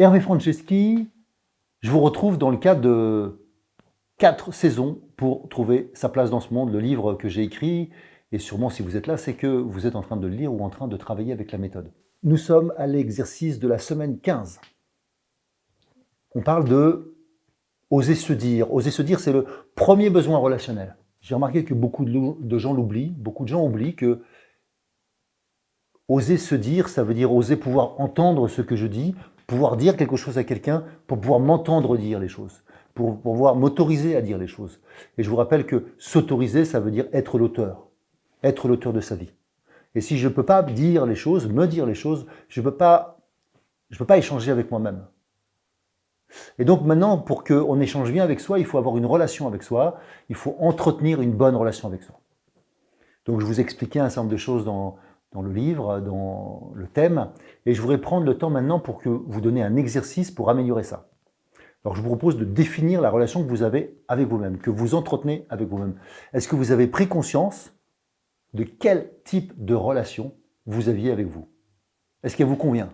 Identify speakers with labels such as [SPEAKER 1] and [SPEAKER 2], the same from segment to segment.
[SPEAKER 1] Hervé Franceschi, je vous retrouve dans le cadre de 4 saisons pour trouver sa place dans ce monde. Le livre que j'ai écrit, et sûrement si vous êtes là, c'est que vous êtes en train de le lire ou en train de travailler avec la méthode. Nous sommes à l'exercice de la semaine 15. On parle de oser se dire. Oser se dire, c'est le premier besoin relationnel. J'ai remarqué que beaucoup de gens l'oublient. Beaucoup de gens oublient que oser se dire, ça veut dire oser pouvoir entendre ce que je dis, pouvoir dire quelque chose à quelqu'un pour pouvoir m'entendre dire les choses, pour pouvoir m'autoriser à dire les choses. Et je vous rappelle que s'autoriser, ça veut dire être l'auteur de sa vie. Et si je ne peux pas dire les choses, me dire les choses, je ne peux pas échanger avec moi-même. Et donc maintenant, pour qu'on échange bien avec soi, il faut avoir une relation avec soi, il faut entretenir une bonne relation avec soi. Donc je vous expliquais un certain nombre de choses dans le livre, dans le thème, et je voudrais prendre le temps maintenant pour que vous donniez un exercice pour améliorer ça. Alors je vous propose de définir la relation que vous avez avec vous-même, que vous entretenez avec vous-même. Est-ce que vous avez pris conscience de quel type de relation vous aviez avec vous? Est-ce qu'elle vous convient?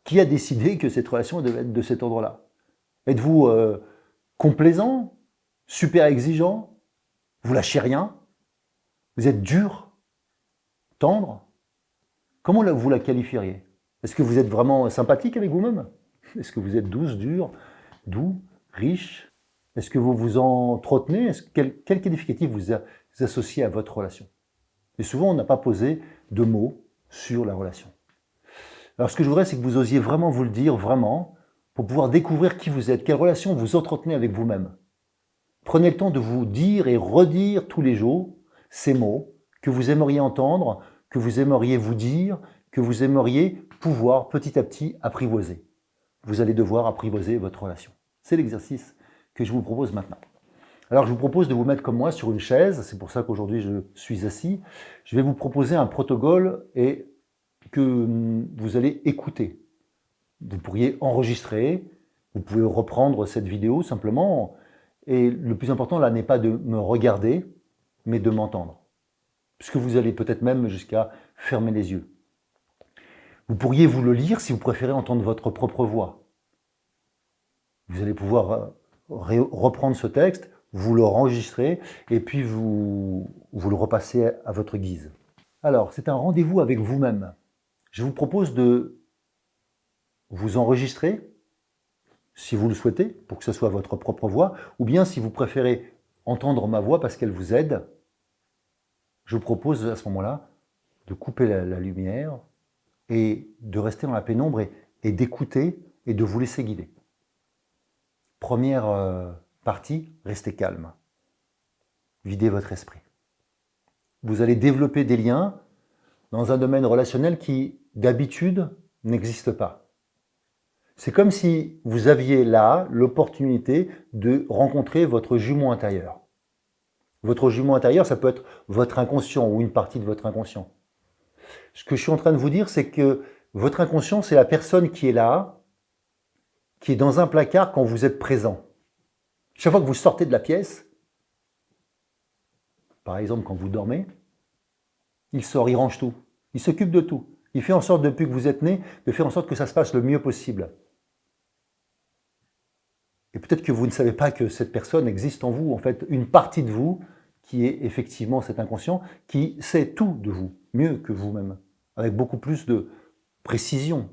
[SPEAKER 1] Qui a décidé que cette relation devait être de cet ordre-là? Êtes-vous complaisant, super exigeant? Vous lâchez rien? Vous êtes dur? Tendre? Comment vous la qualifieriez? Est-ce que vous êtes vraiment sympathique avec vous-même? Est-ce que vous êtes douce, dur, doux, riche? Est-ce que vous vous entretenez? Quel qualificatif vous associez à votre relation? Et souvent, on n'a pas posé de mots sur la relation. Alors, ce que je voudrais, c'est que vous osiez vraiment vous le dire, vraiment, pour pouvoir découvrir qui vous êtes, quelle relation vous entretenez avec vous-même. Prenez le temps de vous dire et redire tous les jours ces mots que vous aimeriez entendre, que vous aimeriez vous dire, que vous aimeriez pouvoir petit à petit apprivoiser. Vous allez devoir apprivoiser votre relation. C'est l'exercice que je vous propose maintenant. Alors je vous propose de vous mettre comme moi sur une chaise, c'est pour ça qu'aujourd'hui je suis assis. Je vais vous proposer un protocole et que vous allez écouter. Vous pourriez enregistrer, vous pouvez reprendre cette vidéo simplement. Et le plus important là n'est pas de me regarder, mais de m'entendre. Puisque vous allez peut-être même jusqu'à fermer les yeux. Vous pourriez vous le lire si vous préférez entendre votre propre voix. Vous allez pouvoir reprendre ce texte, vous le enregistrer et puis vous le repassez à votre guise. Alors, c'est un rendez-vous avec vous-même. Je vous propose de vous enregistrer, si vous le souhaitez, pour que ce soit votre propre voix, ou bien si vous préférez entendre ma voix parce qu'elle vous aide, je vous propose à ce moment-là de couper la lumière et de rester dans la pénombre et d'écouter et de vous laisser guider. Première partie, restez calme. Videz votre esprit. Vous allez développer des liens dans un domaine relationnel qui, d'habitude, n'existe pas. C'est comme si vous aviez là l'opportunité de rencontrer votre jumeau intérieur. Votre jumeau intérieur, ça peut être votre inconscient ou une partie de votre inconscient. Ce que je suis en train de vous dire, c'est que votre inconscient, c'est la personne qui est là, qui est dans un placard quand vous êtes présent. Chaque fois que vous sortez de la pièce, par exemple quand vous dormez, il sort, il range tout, il s'occupe de tout. Il fait en sorte, depuis que vous êtes né, de faire en sorte que ça se passe le mieux possible. Et peut-être que vous ne savez pas que cette personne existe en vous, en fait, une partie de vous qui est effectivement cet inconscient, qui sait tout de vous, mieux que vous-même, avec beaucoup plus de précision.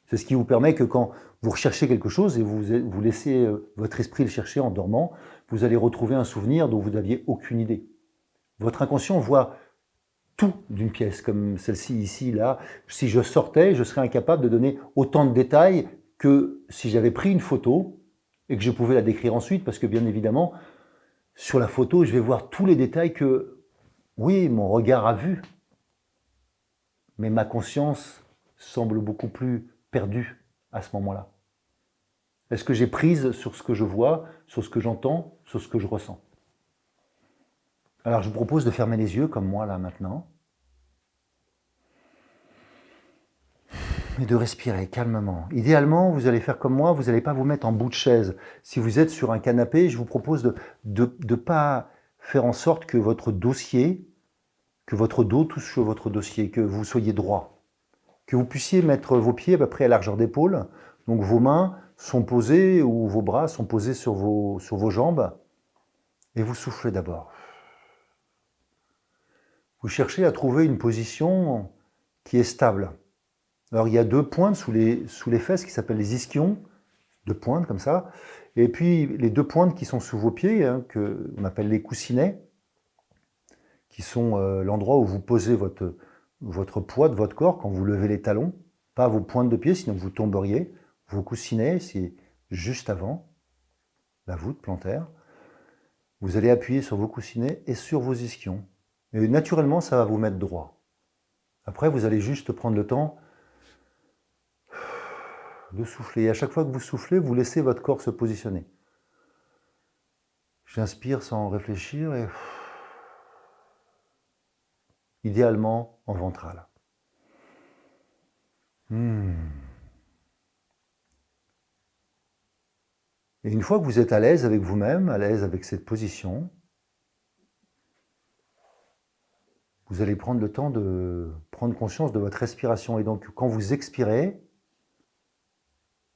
[SPEAKER 1] C'est ce qui vous permet que quand vous recherchez quelque chose et vous laissez votre esprit le chercher en dormant, vous allez retrouver un souvenir dont vous n'aviez aucune idée. Votre inconscient voit tout d'une pièce, comme celle-ci, ici, là. Si je sortais, je serais incapable de donner autant de détails que si j'avais pris une photo et que je pouvais la décrire ensuite, parce que bien évidemment, sur la photo, je vais voir tous les détails que, oui, mon regard a vu, mais ma conscience semble beaucoup plus perdue à ce moment-là. Est-ce que j'ai prise sur ce que je vois, sur ce que j'entends, sur ce que je ressens? Alors je vous propose de fermer les yeux comme moi là maintenant et de respirer calmement. Idéalement, vous allez faire comme moi, vous n'allez pas vous mettre en bout de chaise. Si vous êtes sur un canapé, je vous propose de ne pas faire en sorte que votre dossier, que votre dos touche sur votre dossier, que vous soyez droit. Que vous puissiez mettre vos pieds à peu près à largeur d'épaule, Donc vos mains sont posées ou vos bras sont posés sur vos jambes et vous soufflez d'abord. Vous cherchez à trouver une position qui est stable. Alors il y a deux pointes sous les fesses qui s'appellent les ischions, deux pointes comme ça, et puis les deux pointes qui sont sous vos pieds, hein, qu'on appelle les coussinets, qui sont l'endroit où vous posez votre poids de votre corps quand vous levez les talons, pas vos pointes de pied, sinon vous tomberiez. Vos coussinets, c'est juste avant la voûte plantaire. Vous allez appuyer sur vos coussinets et sur vos ischions. Et naturellement, ça va vous mettre droit. Après, vous allez juste prendre le temps de souffler. Et à chaque fois que vous soufflez, vous laissez votre corps se positionner. J'inspire sans réfléchir et idéalement en ventral. Et une fois que vous êtes à l'aise avec vous-même, à l'aise avec cette position, vous allez prendre le temps de prendre conscience de votre respiration. Et donc, quand vous expirez,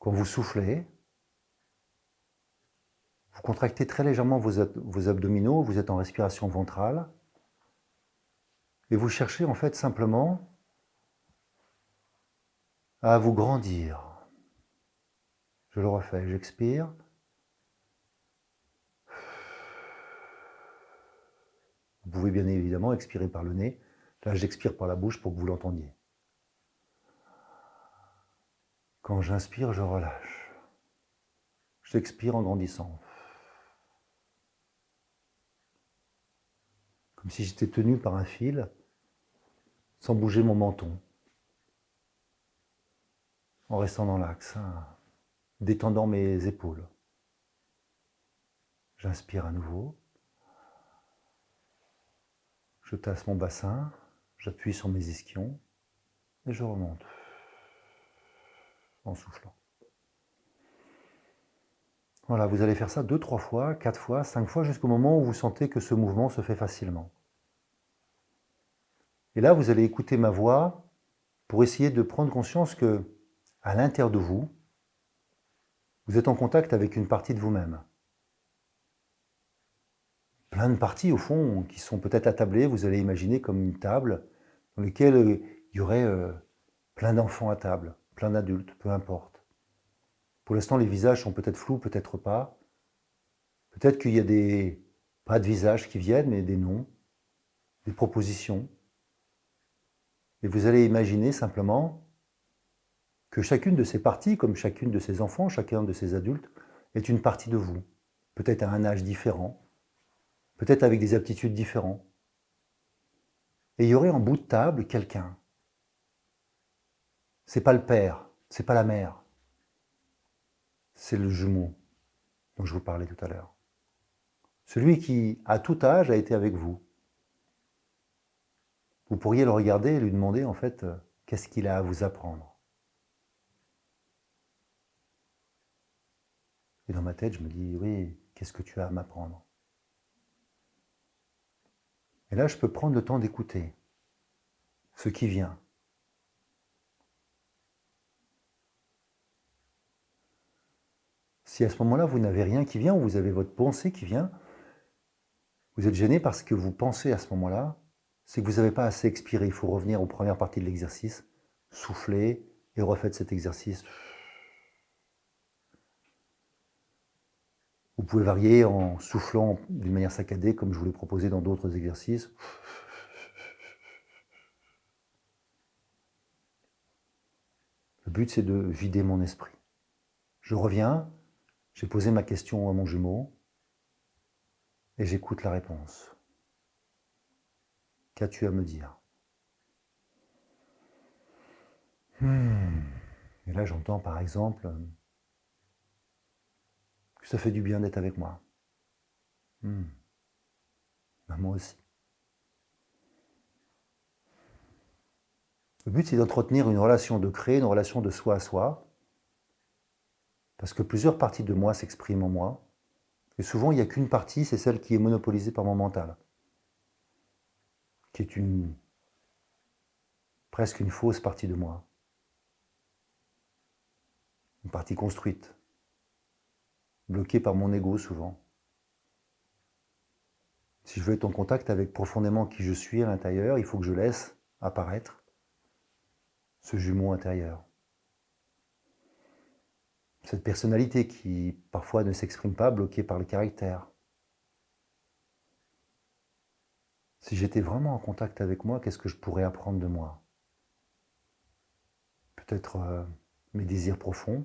[SPEAKER 1] quand vous soufflez, vous contractez très légèrement vos abdominaux, vous êtes en respiration ventrale, et vous cherchez en fait simplement à vous grandir. Je le refais, j'expire. Vous pouvez bien évidemment expirer par le nez. Là, j'expire par la bouche pour que vous l'entendiez. Quand j'inspire, je relâche. J'expire en grandissant. Comme si j'étais tenu par un fil, sans bouger mon menton. En restant dans l'axe, détendant mes épaules. J'inspire à nouveau. Je tasse mon bassin, j'appuie sur mes ischions et je remonte en soufflant. Voilà, vous allez faire ça 2, 3 fois, 4 fois, 5 fois, jusqu'au moment où vous sentez que ce mouvement se fait facilement. Et là, vous allez écouter ma voix pour essayer de prendre conscience que, à l'intérieur de vous, vous êtes en contact avec une partie de vous-même. Plein de parties, au fond, qui sont peut-être attablées, vous allez imaginer comme une table dans laquelle il y aurait plein d'enfants à table, plein d'adultes, peu importe. Pour l'instant, les visages sont peut-être flous, peut-être pas. Peut-être qu'il y a pas de visages qui viennent, mais des noms, des propositions. Et vous allez imaginer simplement que chacune de ces parties, comme chacune de ces enfants, chacun de ces adultes, est une partie de vous. Peut-être à un âge différent, peut-être avec des aptitudes différentes. Et il y aurait en bout de table quelqu'un. C'est pas le père, c'est pas la mère. C'est le jumeau dont je vous parlais tout à l'heure. Celui qui, à tout âge, a été avec vous. Vous pourriez le regarder et lui demander, en fait, qu'est-ce qu'il a à vous apprendre. Et dans ma tête, je me dis, oui, qu'est-ce que tu as à m'apprendre? Et là, je peux prendre le temps d'écouter ce qui vient. Si à ce moment-là, vous n'avez rien qui vient, ou vous avez votre pensée qui vient, vous êtes gêné parce que vous pensez à ce moment-là, c'est que vous n'avez pas assez expiré. Il faut revenir aux premières parties de l'exercice, souffler et refaites cet exercice. Vous pouvez varier en soufflant d'une manière saccadée, comme je vous l'ai proposé dans d'autres exercices. Le but, c'est de vider mon esprit. Je reviens, j'ai posé ma question à mon jumeau, et j'écoute la réponse. Qu'as-tu à me dire? Et là, j'entends par exemple que ça fait du bien d'être avec moi. Ben, moi aussi. Le but, c'est d'entretenir une relation, de créer une relation de soi à soi, parce que plusieurs parties de moi s'expriment en moi, et souvent, il n'y a qu'une partie, c'est celle qui est monopolisée par mon mental, qui est presque une fausse partie de moi. une partie construite, bloquée par mon ego souvent. Si je veux être en contact avec profondément qui je suis à l'intérieur, il faut que je laisse apparaître ce jumeau intérieur. Cette personnalité qui parfois ne s'exprime pas, bloquée par le caractère. Si j'étais vraiment en contact avec moi, qu'est-ce que je pourrais apprendre de moi? Peut-être mes désirs profonds.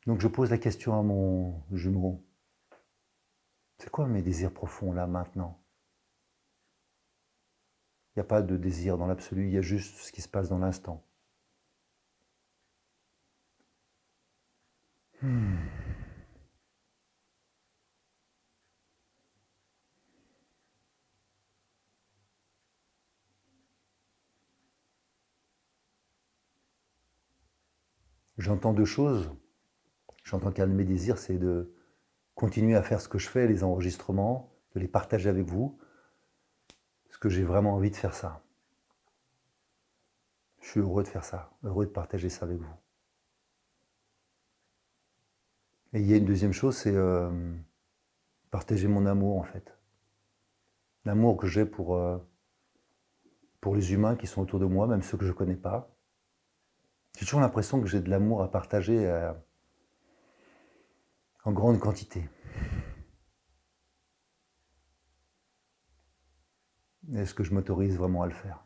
[SPEAKER 1] Donc je pose la question à mon jumeau. C'est quoi mes désirs profonds là, maintenant? Il n'y a pas de désir dans l'absolu, il y a juste ce qui se passe dans l'instant. J'entends deux choses. J'entends qu'un de mes désirs, c'est de continuer à faire ce que je fais, les enregistrements, de les partager avec vous, parce que j'ai vraiment envie de faire ça. Je suis heureux de faire ça, heureux de partager ça avec vous. Et il y a une deuxième chose, c'est partager mon amour en fait. L'amour que j'ai pour les humains qui sont autour de moi, même ceux que je ne connais pas. J'ai toujours l'impression que j'ai de l'amour à partager en grande quantité. Est-ce que je m'autorise vraiment à le faire?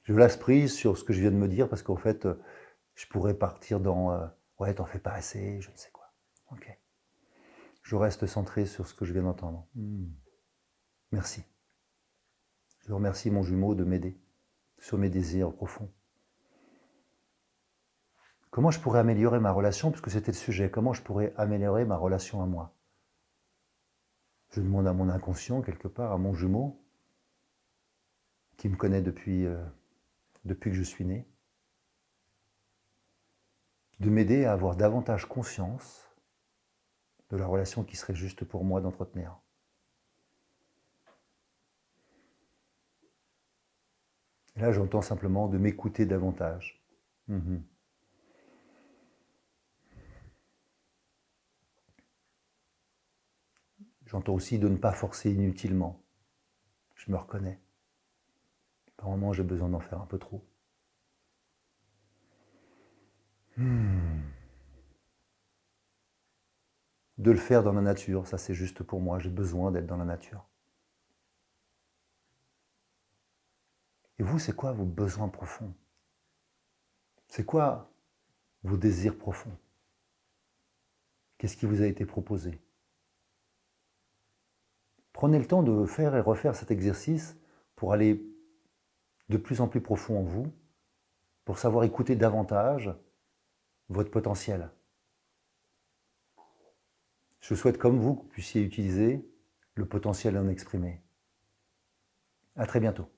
[SPEAKER 1] Je lâche prise sur ce que je viens de me dire parce qu'en fait, je pourrais partir dans ouais, t'en fais pas assez, je ne sais quoi. Ok. Je reste centré sur ce que je viens d'entendre. Merci. Je remercie mon jumeau de m'aider sur mes désirs profonds. Comment je pourrais améliorer ma relation, puisque c'était le sujet, comment je pourrais améliorer ma relation à moi? Je demande à mon inconscient, quelque part, à mon jumeau, qui me connaît depuis que je suis né, de m'aider à avoir davantage conscience de la relation qui serait juste pour moi d'entretenir. Et là, j'entends simplement de m'écouter davantage. J'entends aussi de ne pas forcer inutilement. Je me reconnais. Par moments, j'ai besoin d'en faire un peu trop. De le faire dans la nature, ça c'est juste pour moi, j'ai besoin d'être dans la nature. Et vous, c'est quoi vos besoins profonds? C'est quoi vos désirs profonds? Qu'est-ce qui vous a été proposé? Prenez le temps de faire et refaire cet exercice pour aller de plus en plus profond en vous, pour savoir écouter davantage votre potentiel. Je souhaite, comme vous, que vous puissiez utiliser le potentiel non exprimé. À très bientôt.